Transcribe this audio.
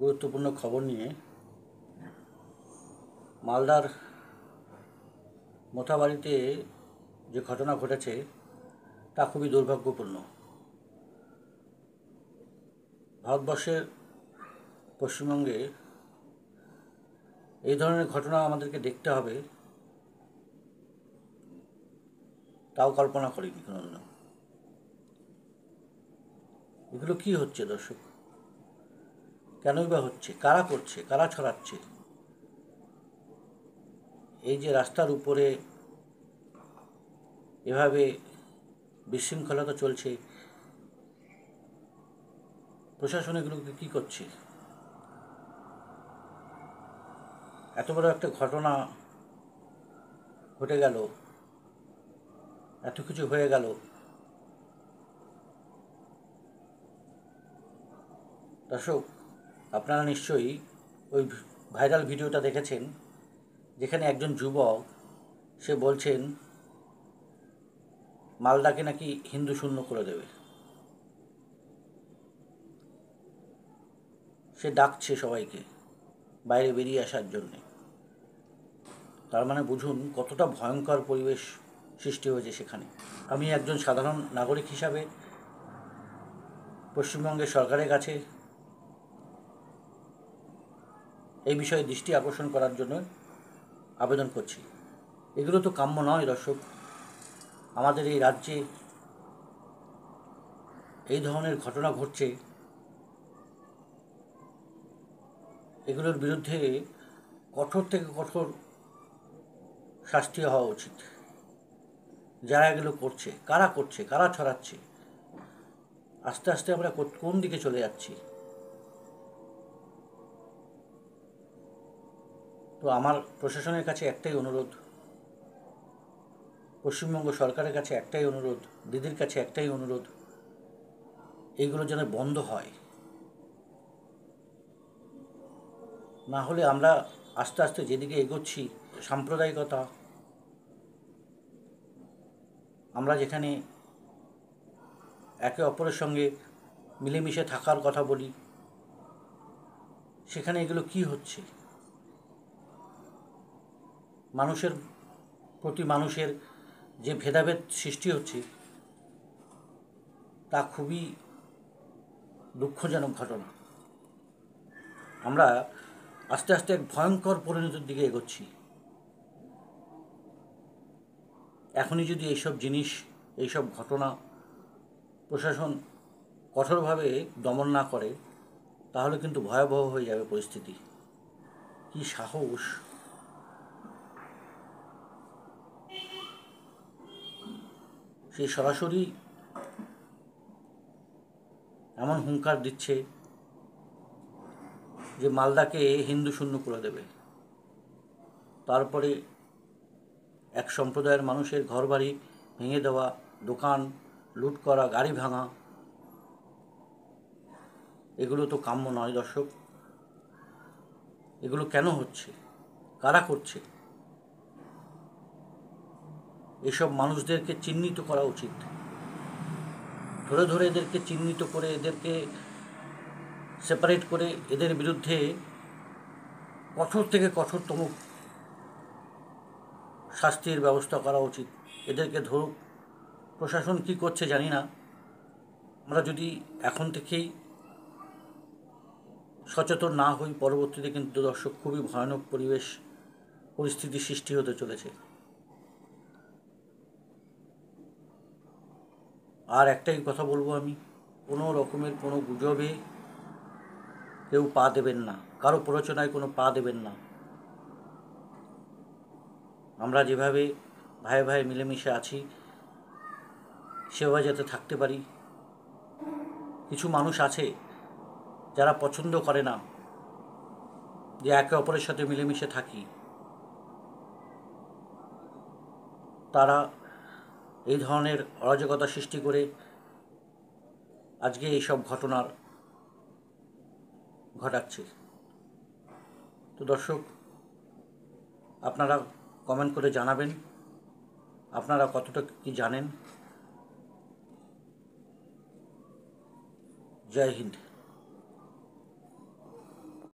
গুরুত্বপূর্ণ খবর নিয়ে। মালদার মোথাবাড়িতে যে ঘটনা ঘটেছে তা খুবই দুর্ভাগ্যপূর্ণ। ভারতবর্ষের পশ্চিমবঙ্গে এই ধরনের ঘটনা আমাদেরকে দেখতে হবে, তাও কল্পনা করিনি কোনোদিনও। এগুলো কি হচ্ছে দর্শক? কেনই বা হচ্ছে? কারা করছে? কারা ছড়াচ্ছে? এই যে রাস্তার উপরে এভাবে বিশৃঙ্খলতা চলছে, প্রশাসন এগুলোকে কী করছে? এত বড় একটা ঘটনা ঘটে গেল, এত কিছু হয়ে গেল, দর্শক আপনারা নিশ্চয়ই ওই ভাইরাল ভিডিওটা দেখেছেন, যেখানে একজন যুবক সে বলছেন মালদাকে নাকি হিন্দু শূন্য করে দেবে। সে ডাকছে সবাইকে বাইরে বেরিয়ে আসার জন্যে। তার মানে বুঝুন কতটা ভয়ঙ্কর পরিবেশ সৃষ্টি হয়েছে সেখানে। আমি একজন সাধারণ নাগরিক হিসাবে পশ্চিমবঙ্গের সরকারের কাছে এই বিষয়ে দৃষ্টি আকর্ষণ করার জন্য আবেদন করছি। এগুলো তো কাম্য নয় দর্শক। আমাদের এই রাজ্যে এই ধরনের ঘটনা ঘটছে, এগুলোর বিরুদ্ধে কঠোর থেকে কঠোর শাস্তি হওয়া উচিত। যারা এগুলো করছে, কারা ছড়াচ্ছে? আস্তে আস্তে আমরা কোন দিকে চলে যাচ্ছি? তো আমার প্রশাসনের কাছে একটাই অনুরোধ, পশ্চিমবঙ্গ সরকারের কাছে একটাই অনুরোধ, দিদির কাছে একটাই অনুরোধ, এইগুলো যেন বন্ধ হয়। না হলে আমরা আস্তে আস্তে যেদিকে এগোচ্ছি, সাম্প্রদায়িকতা, আমরা যেখানে একে অপরের সঙ্গে মিলেমিশে থাকার কথা বলি, সেখানে এগুলো কি হচ্ছে? মানুষের প্রতি মানুষের যে ভেদাভেদ সৃষ্টি হচ্ছে, তা খুবই দুঃখজনক ঘটনা। আমরা আস্তে আস্তে এক ভয়ঙ্কর পরিণতির দিকে এগোচ্ছি। এখনই যদি এইসব জিনিস, এইসব ঘটনা প্রশাসন কঠোরভাবে দমন না করে, তাহলে কিন্তু ভয়াবহ হয়ে যাবে পরিস্থিতি। কি সাহস! সে সরাসরি এমন হুঙ্কার দিচ্ছে যে মালদাকে হিন্দু শূন্য করে দেবে। তারপরে এক সম্প্রদায়ের মানুষের ঘরবাড়ি ভেঙে দেওয়া, দোকান লুট করা, গাড়ি ভাঙা, এগুলো তো কাম্য নয় দর্শক। এগুলো কেন হচ্ছে? কারা করছে? এসব মানুষদেরকে চিহ্নিত করা উচিত। ধরে ধরে এদেরকে চিহ্নিত করে, এদেরকে সেপারেট করে, এদের বিরুদ্ধে কঠোর থেকে কঠোরতম শাস্তির ব্যবস্থা করা উচিত। এদেরকে ধরুক। প্রশাসন কি করছে জানি না। আমরা যদি এখন থেকেই সচেতন না হই, পরবর্তীতে কিন্তু দর্শক খুবই ভয়ানক পরিস্থিতি সৃষ্টি হতে চলেছে। আর একটাই কথা বলবো আমি, কোনো রকমের কোনো গুজবে কেউ পা দেবেন না, কারো প্ররোচনায় কোনো পা দেবেন না। আমরা যেভাবে ভাই ভাই মিলেমিশে আছি, সেভাবে যাতে থাকতে পারি। কিছু মানুষ আছে যারা পছন্দ করে না যে একে অপরের সাথে মিলেমিশে থাকি। তারা এই ধরনের অরাজকতা সৃষ্টি করে আজকে এইসব ঘটনার ঘটাচ্ছে। তো দর্শক, আপনারা কমেন্ট করে জানাবেন আপনারা কতটা কি জানেন। জয় হিন্দ।